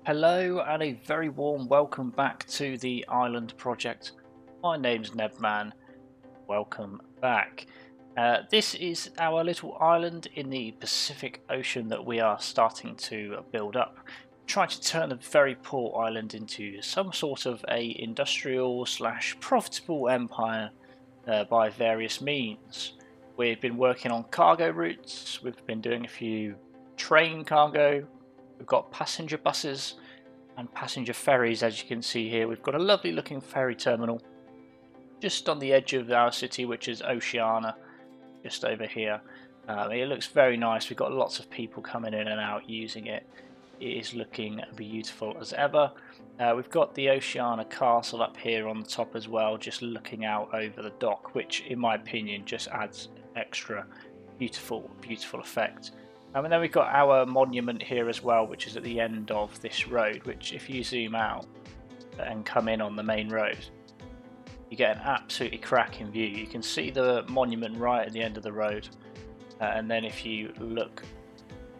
Hello and a very warm welcome back to the Island Project. My name's Nebman. Welcome back. This is our little island in the Pacific Ocean that we are starting to build up. Trying to turn a very poor island into some sort of a industrial / profitable empire by various means. We've been working on cargo routes, we've been doing a few train cargo, we've got passenger buses and passenger ferries. As you can see here, we've got a lovely looking ferry terminal just on the edge of our city, which is Oceana, just over here. It looks very nice. We've got lots of people coming in and out using it. It is looking beautiful as ever. We've got the Oceana Castle up here on the top as well, just looking out over the dock, which in my opinion just adds extra beautiful effect. And then we've got our monument here as well, which is at the end of this road, which if you zoom out and come in on the main road, you get an absolutely cracking view. You can see the monument right at the end of the road, and then if you look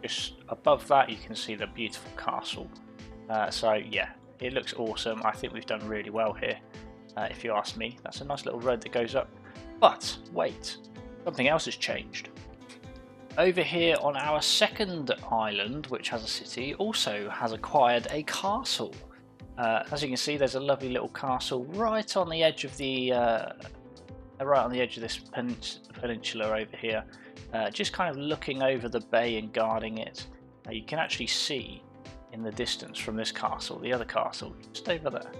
just above that, you can see the beautiful castle. So yeah, it looks awesome. I think we've done really well here, if you ask me. That's a nice little road that goes up. But wait, something else has changed. Over here on our second island, which has a city, also has acquired a castle. As you can see, there's a lovely little castle right on the edge of the this peninsula over here, just kind of looking over the bay and guarding it. You can actually see in the distance from this castle the other castle just over there.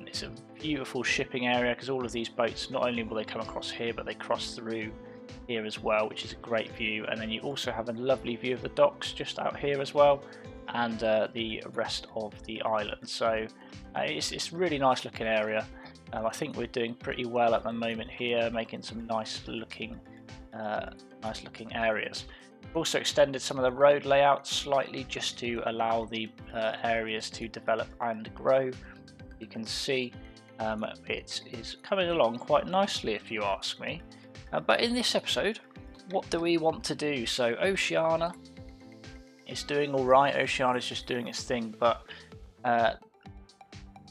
It's a beautiful shipping area because all of these boats, not only will they come across here, but they cross through here as well, which is a great view. And then you also have a lovely view of the docks just out here as well, and the rest of the island. So it's a really nice looking area. I think we're doing pretty well at the moment here, making some nice looking areas. We've also extended some of the road layout slightly just to allow the areas to develop and grow. You can see it is coming along quite nicely, if you ask me. But in this episode, what do we want to do? So Oceana is doing alright. Oceana is just doing its thing, but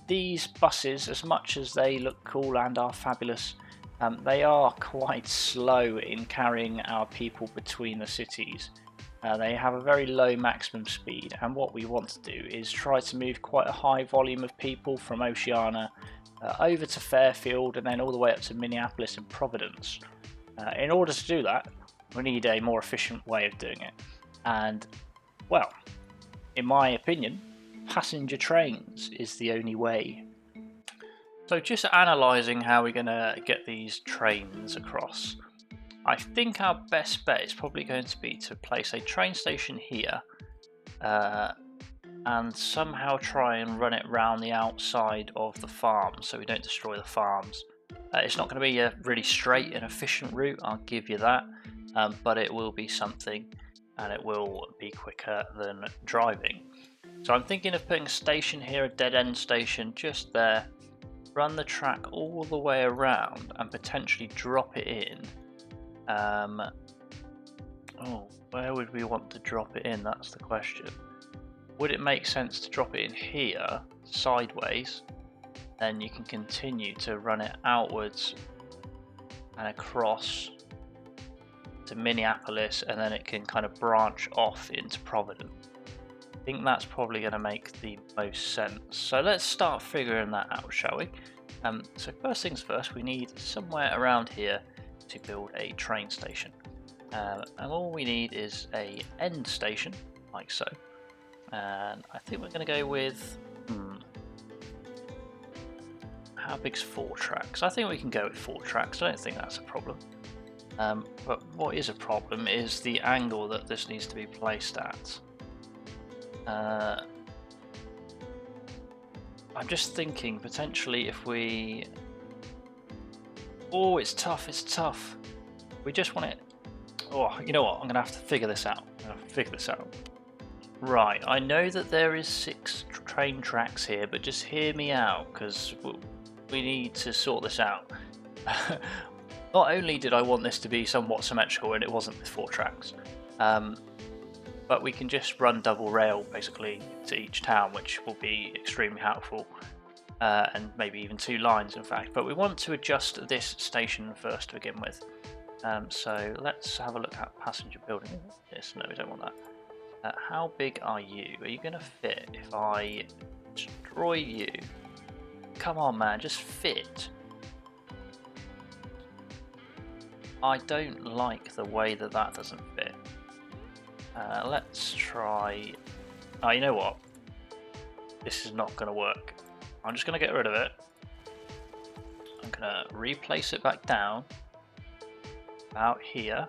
these buses, as much as they look cool and are fabulous, they are quite slow in carrying our people between the cities. They have a very low maximum speed, and what we want to do is try to move quite a high volume of people from Oceana over to Fairfield and then all the way up to Minneapolis and Providence. In order to do that, we need a more efficient way of doing it, and well, in my opinion, passenger trains is the only way. So just analysing how we're going to get these trains across, I think our best bet is probably going to be to place a train station here and somehow try and run it round the outside of the farm so we don't destroy the farms. It's not going to be a really straight and efficient route, I'll give you that, but it will be something, and it will be quicker than driving. So I'm thinking of putting a station here, a dead end station just there, run the track all the way around and potentially drop it in. Where would we want to drop it in? That's the question. Would it make sense to drop it in here, sideways? Then you can continue to run it outwards and across to Minneapolis, and then it can kind of branch off into Providence. I think that's probably going to make the most sense. So let's start figuring that out, shall we? So first things first, we need somewhere around here to build a train station. And all we need is a end station, like so. And I think we're going to go with... How big's 4 tracks? I think we can go with 4 tracks. I don't think that's a problem. But what is a problem is the angle that this needs to be placed at. I'm just thinking potentially if we... Oh, it's tough. We just want it... Oh, you know what? I'm going to have to figure this out. Right, I know that there is 6 train tracks here, but just hear me out, because we need to sort this out. Not only did I want this to be somewhat symmetrical, and it wasn't with 4 tracks, but we can just run double rail basically to each town, which will be extremely helpful, and maybe even 2 lines in fact. But we want to adjust this station first to begin with. So let's have a look at passenger building. This, no, we don't want that. How big are you? Are you going to fit if I destroy you? Come on, man, just fit. I don't like the way that doesn't fit. Let's try... Oh, you know what? This is not going to work. I'm just going to get rid of it. I'm going to replace it back down. Out here.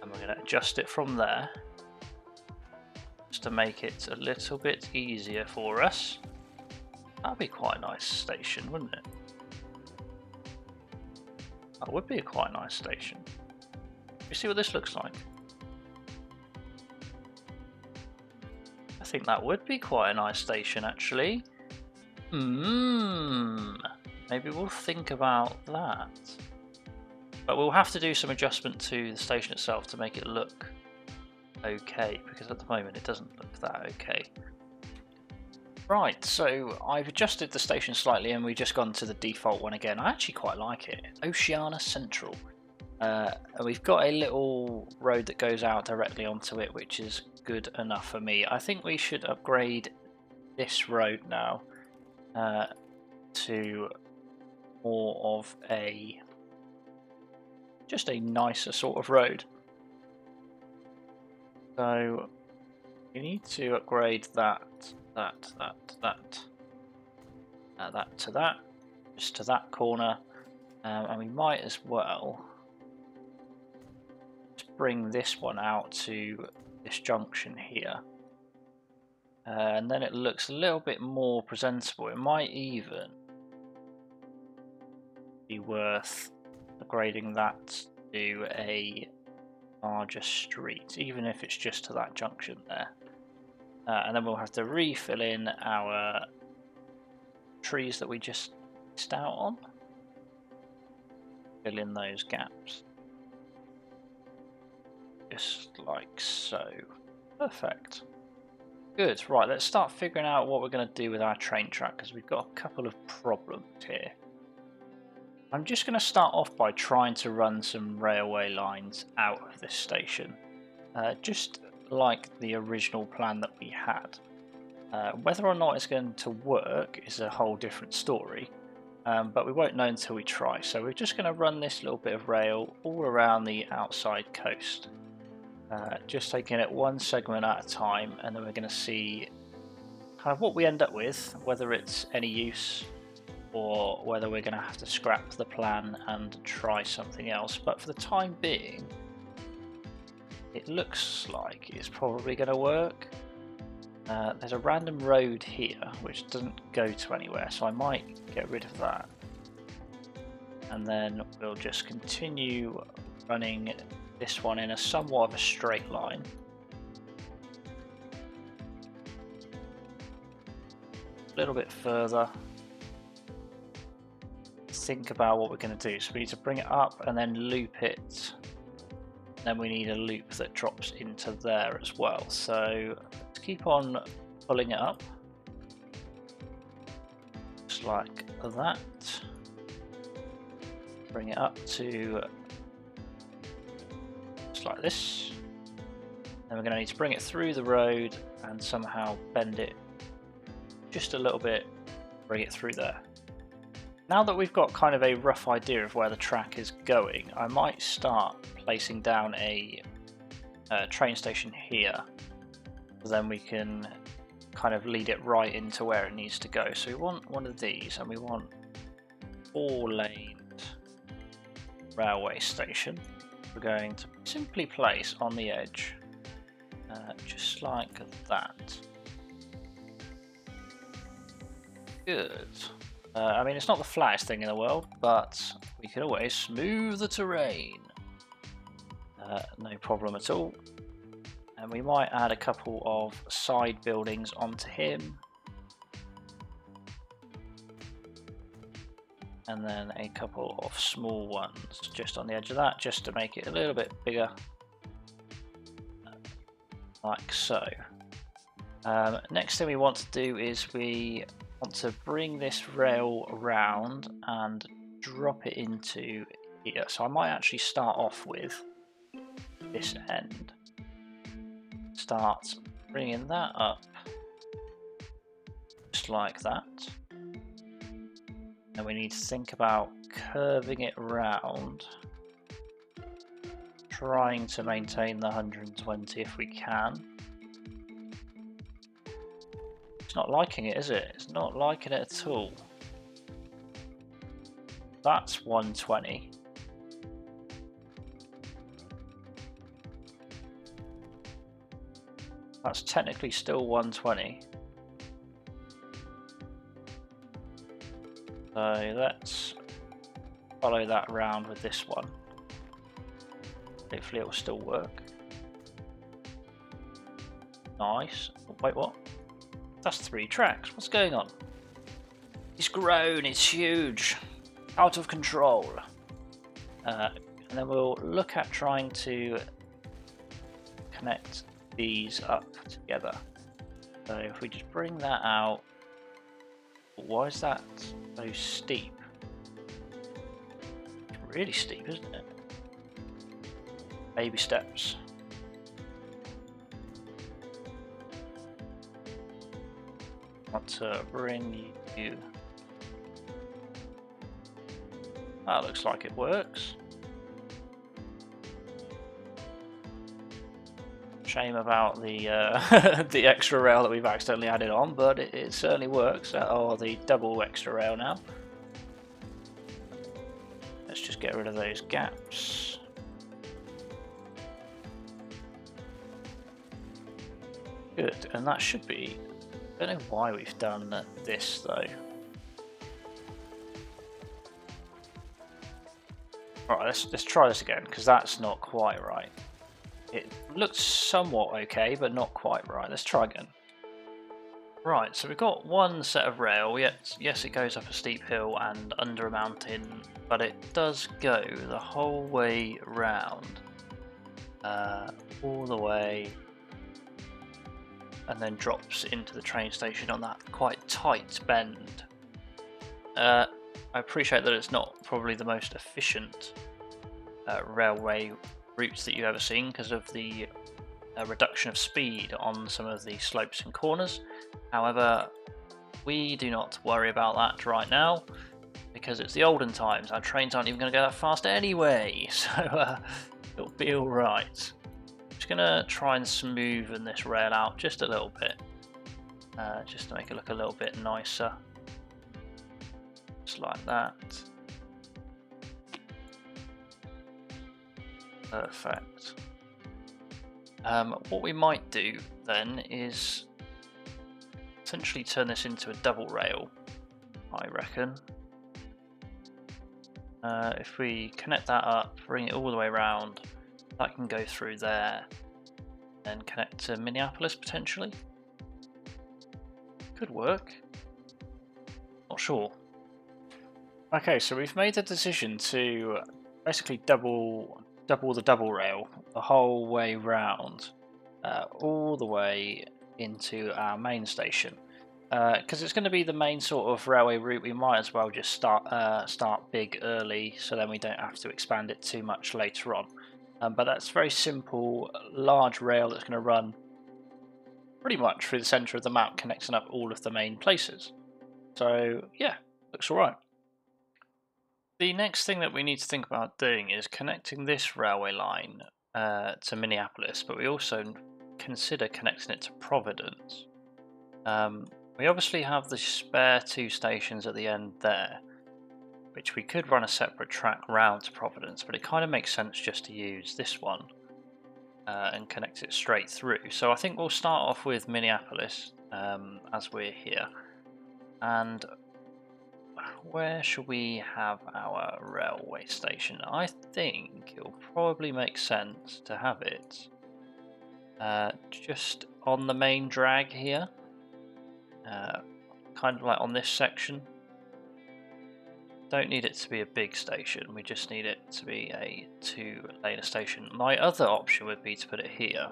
And we're going to adjust it from there. Just to make it a little bit easier for us. That'd be quite a nice station, wouldn't it? That would be a quite nice station. You see what this looks like? I think that would be quite a nice station actually. Maybe we'll think about that. But we'll have to do some adjustment to the station itself to make it look okay, because at the moment it doesn't look that okay. Right, so I've adjusted the station slightly and we've just gone to the default one again. I actually quite like it. Oceana Central. We've got a little road that goes out directly onto it, which is good enough for me. I think we should upgrade this road now to more of just a nicer sort of road. So you need to upgrade that to that, just to that corner, and we might as well just bring this one out to this junction here, and then it looks a little bit more presentable. It might even be worth upgrading that to a larger street, even if it's just to that junction there. And then we'll have to refill in our trees that we just missed out on. Fill in those gaps. Just like so. Perfect. Good. Right, let's start figuring out what we're going to do with our train track, because we've got a couple of problems here. I'm just going to start off by trying to run some railway lines out of this station. Just like the original plan that we had. Whether or not it's going to work is a whole different story, but we won't know until we try. So we're just going to run this little bit of rail all around the outside coast, just taking it one segment at a time, and then we're going to see kind of what we end up with, whether it's any use or whether we're going to have to scrap the plan and try something else. But for the time being, it looks like it's probably going to work. There's a random road here which doesn't go to anywhere, so I might get rid of that. And then we'll just continue running this one in a somewhat of a straight line. A little bit further. Think about what we're going to do. So we need to bring it up and then loop it. Then we need a loop that drops into there as well. So let's keep on pulling it up. Just like that. Bring it up to just like this. Then we're going to need to bring it through the road and somehow bend it just a little bit, bring it through there. Now that we've got kind of a rough idea of where the track is going, I might start placing down a train station here. Then we can kind of lead it right into where it needs to go. So we want one of these, and we want 4-laned railway station. We're going to simply place on the edge, just like that. Good. I mean, it's not the flattest thing in the world, but we can always smooth the terrain. No problem at all. And we might add a couple of side buildings onto him. And then a couple of small ones just on the edge of that, just to make it a little bit bigger. like so. Next thing we want to do is we want to bring this rail around and drop it into here. So I might actually start off with this end. Start bringing that up just like that. And we need to think about curving it around, trying to maintain the 120 if we can. It's not liking it, is it? It's not liking it at all. That's 120. That's technically still 120. So let's follow that around with this one. Hopefully it will still work. Nice. Oh, wait, what? That's 3 tracks. What's going on? It's grown. It's huge. Out of control. And then we'll look at trying to connect these up together. So if we just bring that out. Why is that so steep? It's really steep, isn't it? Baby steps. Want to bring you. That looks like it works. Shame about the the extra rail that we've accidentally added on, but it certainly works. Or the double extra rail now. Let's just get rid of those gaps. Good, and that should be. I don't know why we've done this though. Alright, let's try this again, because that's not quite right. It looks somewhat okay, but not quite right. Let's try again. Right, so we've got one set of rail. Yes, it goes up a steep hill and under a mountain, but it does go the whole way round. All the way, and then drops into the train station on that quite tight bend. I appreciate that it's not probably the most efficient railway routes that you've ever seen because of the reduction of speed on some of the slopes and corners. However, we do not worry about that right now because it's the olden times. Our trains aren't even going to go that fast anyway, so it'll be alright. Just going to try and smoothen this rail out just a little bit, just to make it look a little bit nicer. Just like that. Perfect. What we might do then is essentially turn this into a double rail, I reckon. If we connect that up, bring it all the way around, that can go through there and connect to Minneapolis potentially. Could work. Not sure. Okay, so we've made the decision to basically double the double rail the whole way round, all the way into our main station. Because it's going to be the main sort of railway route, we might as well just start big early, so then we don't have to expand it too much later on. But that's very simple, large rail that's going to run pretty much through the centre of the map, connecting up all of the main places. So yeah, looks alright. The next thing that we need to think about doing is connecting this railway line to Minneapolis, but we also consider connecting it to Providence. We obviously have the spare 2 stations at the end there, which we could run a separate track round to Providence, but it kind of makes sense just to use this one and connect it straight through. So I think we'll start off with Minneapolis as we're here. And where should we have our railway station? I think it'll probably make sense to have it just on the main drag here, kind of like on this section. Don't need it to be a big station, we just need it to be a 2-lane station. My other option would be to put it here,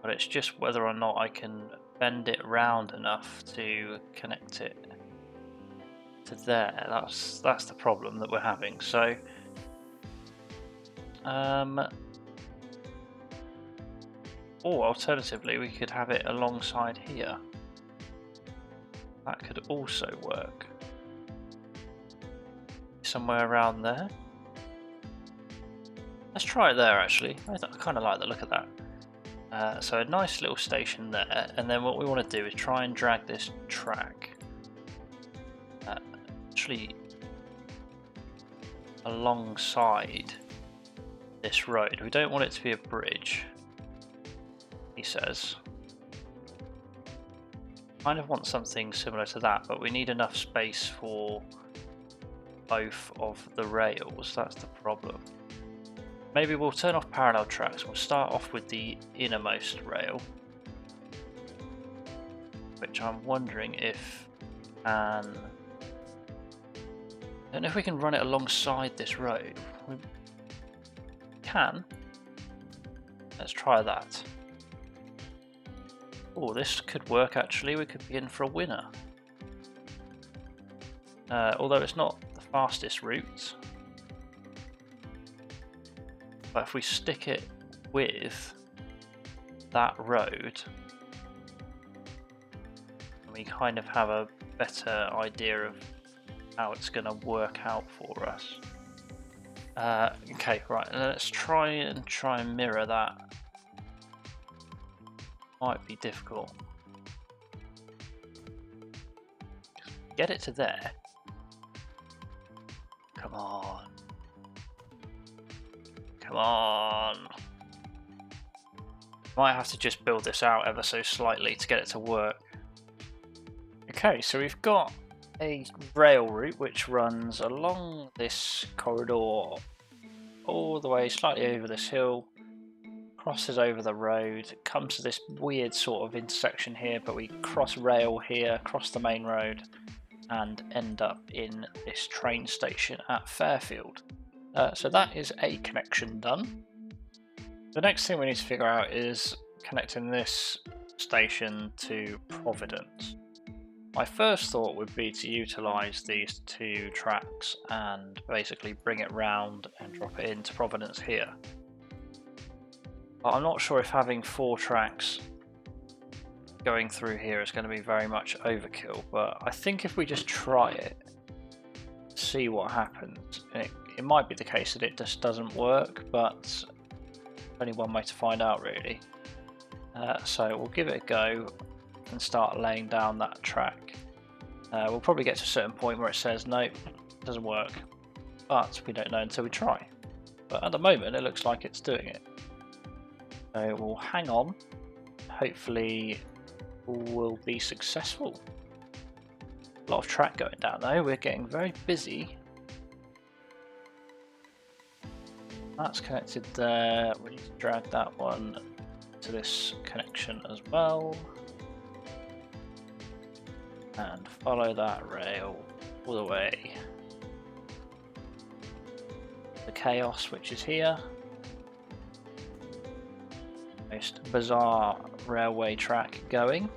but it's just whether or not I can bend it round enough to connect it to there. That's the problem that we're having. So or alternatively we could have it alongside here. That could also work. Somewhere around there. Let's try it there actually. I kind of like the look of that. So a nice little station there, and then what we want to do is try and drag this track actually alongside this road. We don't want it to be a bridge, he says. Kind of want something similar to that, but we need enough space for both of the rails. That's the problem. Maybe we'll turn off parallel tracks. We'll start off with the innermost rail, which I'm wondering if I don't know if we can run it alongside this road. We can. Let's try that. Oh, this could work actually. We could be in for a winner. Although it's not the fastest route. But if we stick it with that road, we kind of have a better idea of how it's going to work out for us. Okay, right, let's try and mirror that. Might be difficult. Get it to there. Come on. Come on. Might have to just build this out ever so slightly to get it to work. Okay, so we've got a rail route which runs along this corridor all the way slightly over this hill, crosses over the road, comes to this weird sort of intersection here, but we cross rail here, cross the main road, and end up in this train station at Fairfield. So that is a connection done. The next thing we need to figure out is connecting this station to Providence. My first thought would be to utilise these two tracks and basically bring it round and drop it into Providence here. But I'm not sure if having 4 tracks going through here is going to be very much overkill, but I think if we just try it, see what happens. It might be the case that it just doesn't work, but only one way to find out really. So we'll give it a go and start laying down that track. We'll probably get to a certain point where it says no, it doesn't work, but we don't know until we try. But at the moment it looks like it's doing it. So we'll hang on, hopefully we'll be successful. A lot of track going down though, we're getting very busy. That's connected there, we need to drag that one to this connection as well. And follow that rail all the way. The chaos which is here. Most bizarre railway track going.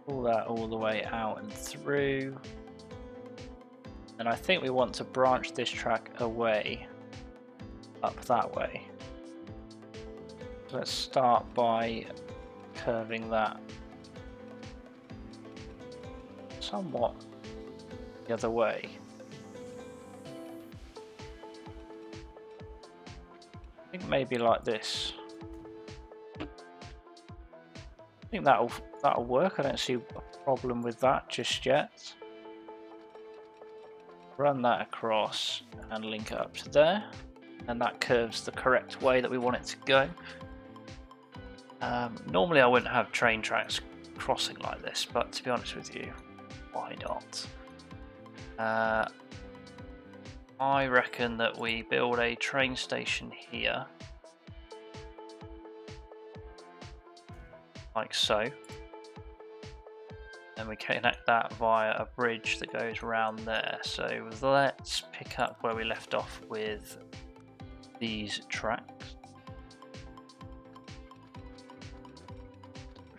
Pull that all the way out and through. And I think we want to branch this track away up that way. So let's start by curving that somewhat the other way. I think maybe like this. I think that'll work. I don't see a problem with that just yet. Run that across and link it up to there, and that curves the correct way that we want it to go. Normally I wouldn't have train tracks crossing like this, but to be honest with you, why not? I reckon that we build a train station here, like so. And we connect that via a bridge that goes around there. So let's pick up where we left off with these tracks.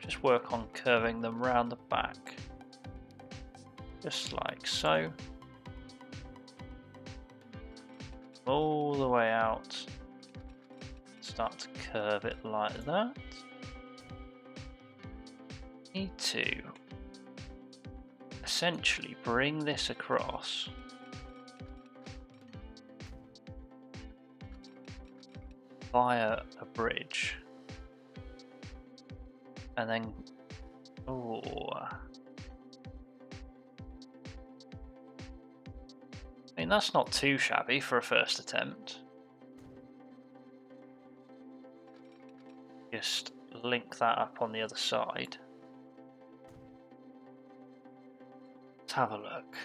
just work on curving them round the back, just like so, all the way out. Start to curve it like that. Need to essentially bring this across via a bridge, and then I mean, that's not too shabby for a first attempt. Just link that up on the other side. Let's have a look.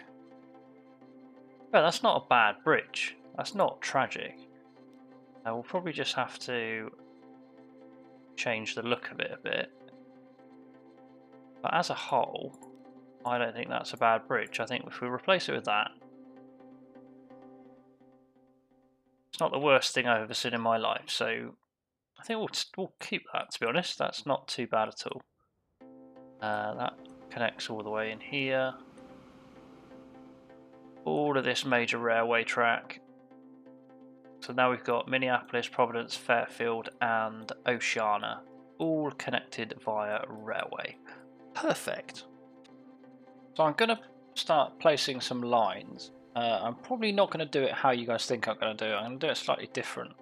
Well, that's not a bad bridge. That's not tragic. We'll probably just have to change the look of it a bit. But as a whole, I don't think that's a bad bridge. I think if we replace it with that, it's not the worst thing I've ever seen in my life. So I think we'll keep that, to be honest. That's not too bad at all. That connects all the way in here. All of this major railway track. So now we've got Minneapolis, Providence, Fairfield and Oceana, all connected via railway. Perfect. So I'm going to start placing some lines. I'm probably not going to do it how you guys think I'm going to do it. I'm going to do it slightly different.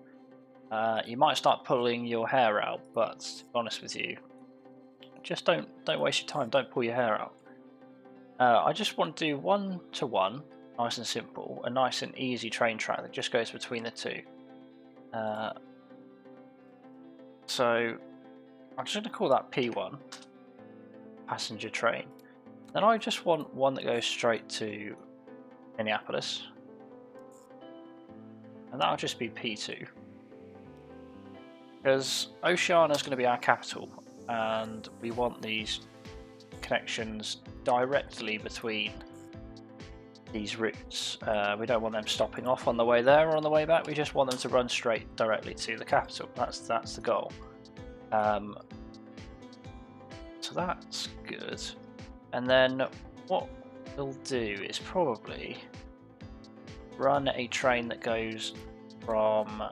You might start pulling your hair out, but to be honest with you, just don't waste your time. Don't pull your hair out. I just want to do 1-to-1, nice and simple, a nice and easy train track that just goes between the two. So I'm just going to call that P1, passenger train. Then I just want one that goes straight to Minneapolis, and that'll just be P2. Because Oceana is going to be our capital, and we want these connections directly between these routes. We don't want them stopping off on the way there or on the way back. We just want them to run straight directly to the capital. That's the goal. So that's good. And then what we'll do is probably run a train that goes from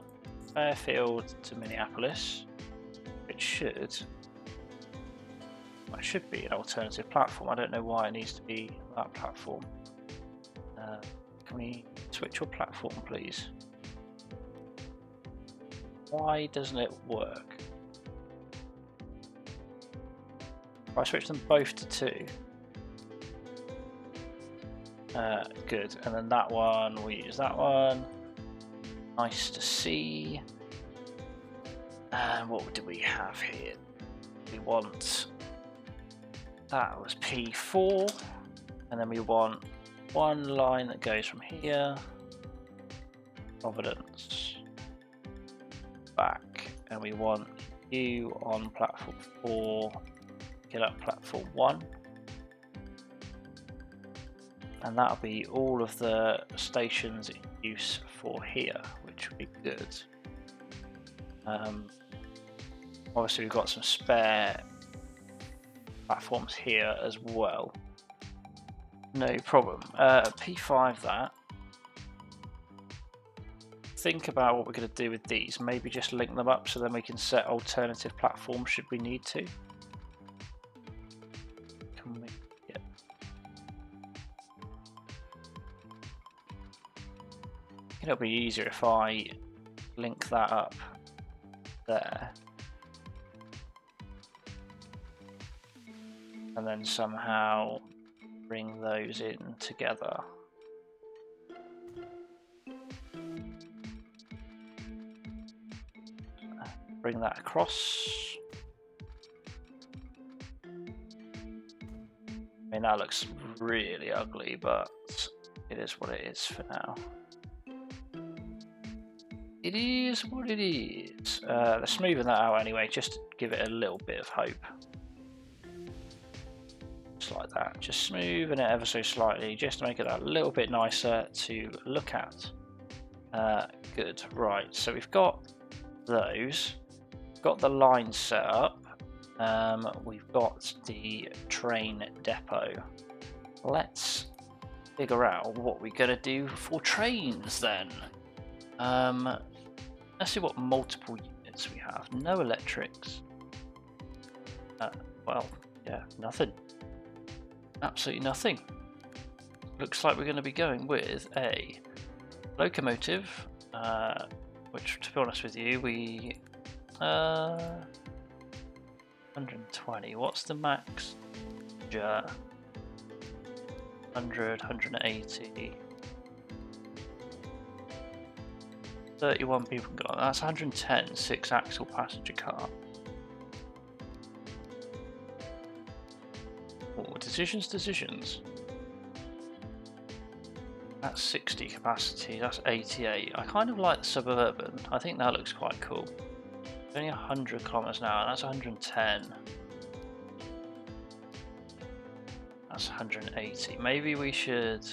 Fairfield to Minneapolis, which should be an alternative platform. I don't know why it needs to be that platform. Can we switch your platform, please? Why doesn't it work? If I switch them both to 2. Good, and then that one, we use that one. Nice to see. And what do we have here? We want, that was P4, and then we want one line that goes from here, Providence, back, and we want you on platform 4, get up platform 1. And that'll be all of the stations in use for here, which would be good. Obviously we've got some spare platforms here as well. No problem. P5 that. Think about what we're going to do with these. Maybe just link them up so then we can set alternative platforms should we need to. Can we? Yeah. It'll be easier if I link that up there. And then somehow bring those in together. Bring that across. I mean, that looks really ugly, but it is what it is for now. It is what it is. They're smoothing that out anyway, just to give it a little bit of hope. Just like that, just smoothing it ever so slightly, just to make it that little bit nicer to look at. Good, right, so we've got those, got the lines set up. We've got the train depot. Let's figure out what we're going to do for trains then. Let's see what multiple units we have. No electrics. Well, yeah, nothing. Absolutely nothing. Looks like we're going to be going with a locomotive, which, to be honest with you, we 120. What's the max? 100, 180. 31 people got. That's 110 six-axle passenger car. Oh, decisions. That's 60 capacity. That's 88. I kind of like the suburban. I think that looks quite cool. It's only 100 kilometers an hour. That's 110. That's 180. Maybe we should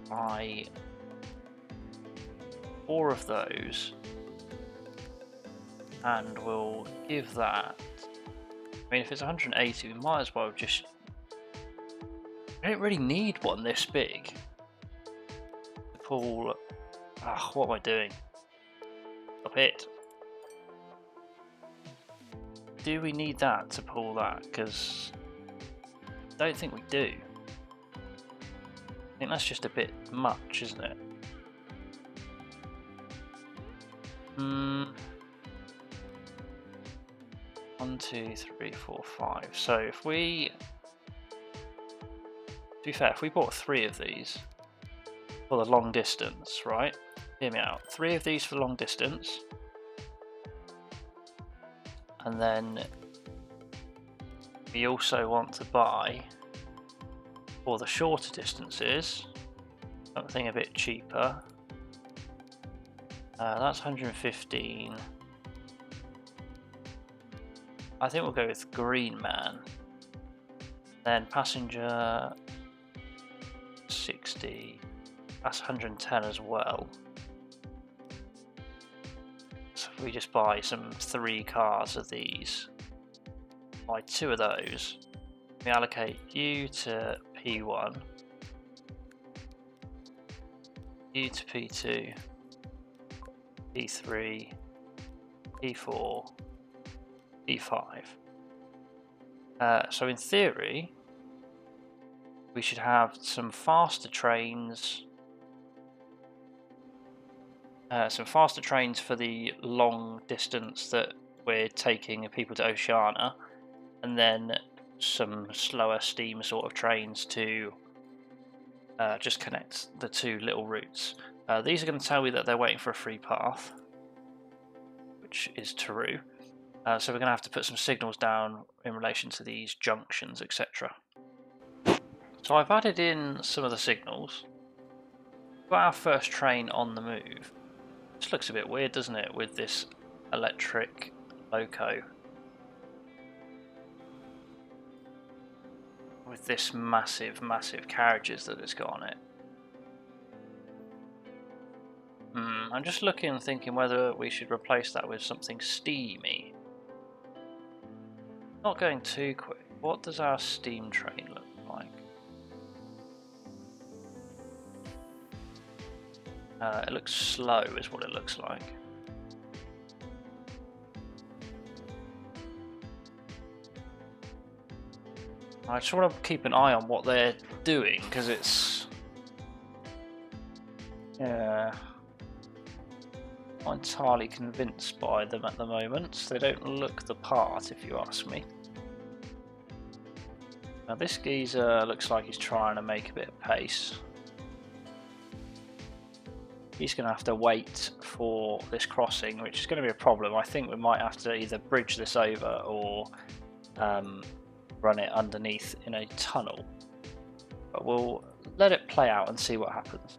buy 4 of those, and we'll give that. I mean, if it's 180, we might as well just. I don't really need one this big to pull. What am I doing? Stop it. Do we need that to pull that? Because I don't think we do. I think that's just a bit much, isn't it? 1, 2, 3, 4, 5. So if we, to be fair, if we bought 3 of these for the long distance, right? Hear me out. 3 of these for long distance, and then we also want to buy for the shorter distances something a bit cheaper. That's 115. I think we'll go with Green Man. Then passenger 60. That's 110 as well. So if we just buy 3 cars of these, buy 2 of those, we allocate you to P1, you to P2, P3, P4, P5. So in theory, we should have some faster trains. For the long distance that we're taking people to Oceania, and then some slower steam sort of trains to just connect the 2 little routes. These are going to tell me that they're waiting for a free path, which is true. So we're going to have to put some signals down in relation to these junctions, etc. So I've added in some of the signals. We've got our first train on the move. This looks a bit weird, doesn't it, with this electric loco. With this massive carriages that it's got on it. I'm just looking and thinking whether we should replace that with something steamy. Not going too quick. What does our steam train look like? It looks slow is what it looks like. I just want to keep an eye on what they're doing, because it's... Yeah... not entirely convinced by them at the moment. They don't look the part, if you ask me. Now this geezer looks like he's trying to make a bit of pace. He's going to have to wait for this crossing, which is going to be a problem. I think we might have to either bridge this over or run it underneath in a tunnel. But we'll let it play out and see what happens.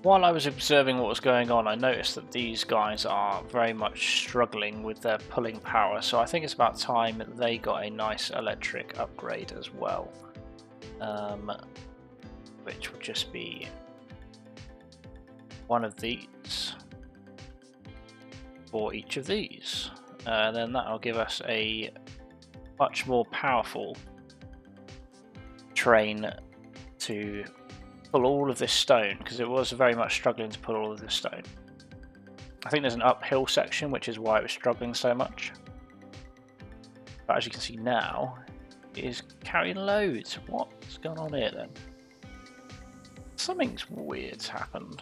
While I was observing what was going on, I noticed that these guys are very much struggling with their pulling power, so I think it's about time they got a nice electric upgrade as well, which would just be one of these. for each of these. Then that'll give us a much more powerful train to pull all of this stone, because it was very much struggling to pull all of this stone. I think there's an uphill section, which is why it was struggling so much. But as you can see now, it is carrying loads. What's going on here then? Something's weird's happened.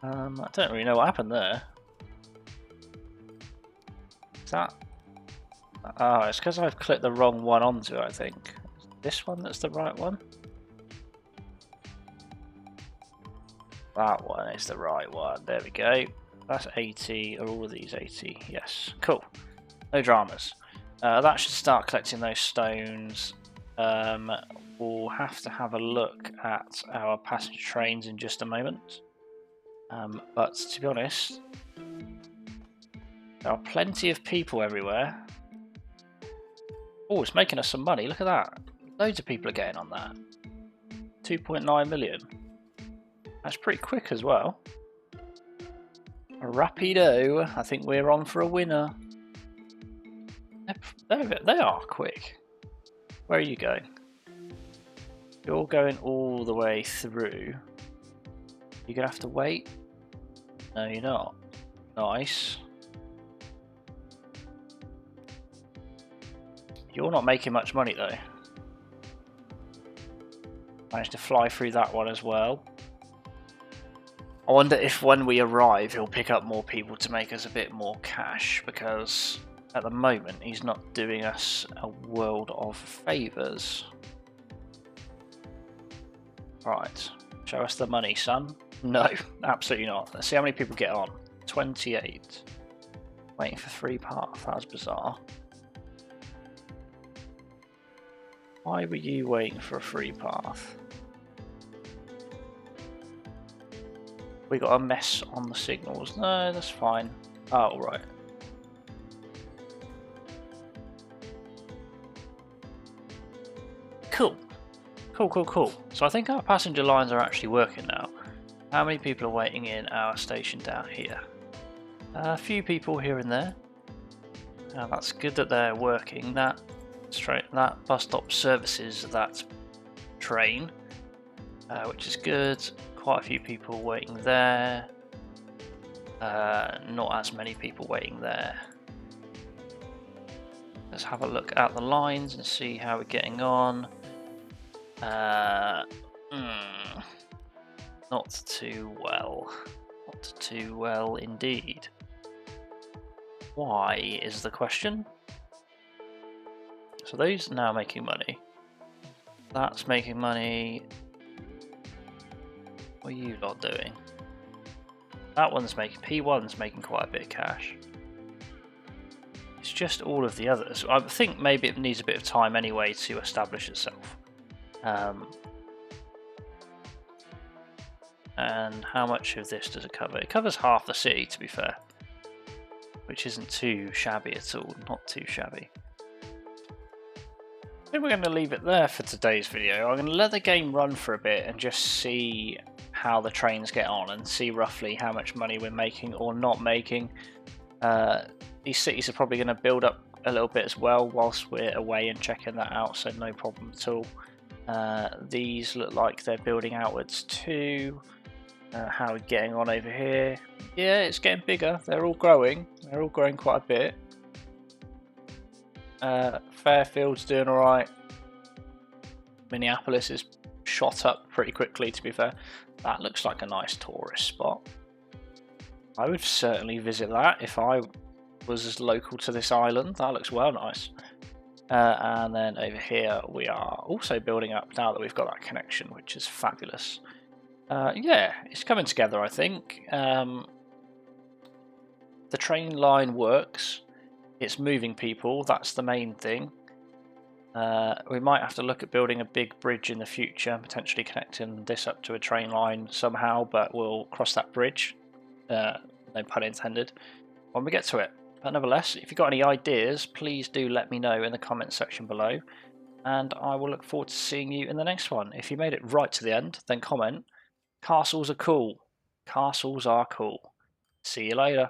I don't really know what happened there. Is that... Oh, it's because I've clicked the wrong one onto it, I think. Is this one that's the right one? That one is the right one. There we go. That's 80. Are all of these 80? Yes. Cool. No dramas. That should start collecting those stones. We'll have to have a look at our passenger trains in just a moment. But to be honest, there are plenty of people everywhere. Oh, it's making us some money. Look at that. Loads of people are getting on that. 2.9 million. That's pretty quick as well. Rapido. I think we're on for a winner. They are quick. Where are you going? You're going all the way through. You're going to have to wait? No, you're not. Nice. You're not making much money though. Managed to fly through that one as well. I wonder if when we arrive he'll pick up more people to make us a bit more cash, because at the moment he's not doing us a world of favours. Right, show us the money, son. No, absolutely not. Let's see how many people get on. 28. Waiting for free path, that was bizarre. Why were you waiting for a free path? We got a mess on the signals. No, that's fine. Oh, right. Cool. Cool. So I think our passenger lines are actually working now. How many people are waiting in our station down here? A few people here and there. That's good that they're working. That bus stop services that train, which is good. Quite a few people waiting there. Not as many people waiting there. Let's have a look at the lines and see how we're getting on. Not too well. Not too well indeed. Why is the question? So those are now making money. That's making money. What are you lot doing? That one's making, P1's making quite a bit of cash. It's just all of the others. I think maybe it needs a bit of time anyway to establish itself. And how much of this does it cover? It covers half the city, to be fair, which isn't too shabby at all. Not too shabby. I think we're going to leave it there for today's video. I'm going to let the game run for a bit and just see how the trains get on and see roughly how much money we're making or not making. These cities are probably going to build up a little bit as well whilst we're away and checking that out, so no problem at all. These look like they're building outwards too. How are we getting on over here? Yeah, it's getting bigger. They're all growing. They're all growing quite a bit. Fairfield's doing alright. Minneapolis is shot up pretty quickly, to be fair. That looks like a nice tourist spot. I would certainly visit that if I was as local to this island. That looks well nice. And then over here we are also building up now that we've got that connection, which is fabulous. Yeah, it's coming together, I think. The train line works. It's moving people, that's the main thing. We might have to look at building a big bridge in the future, potentially connecting this up to a train line somehow, but we'll cross that bridge, no pun intended, when we get to it. But nevertheless, if you've got any ideas, please do let me know in the comments section below, and I will look forward to seeing you in the next one. If you made it right to the end, then comment, castles are cool. Castles are cool. See you later.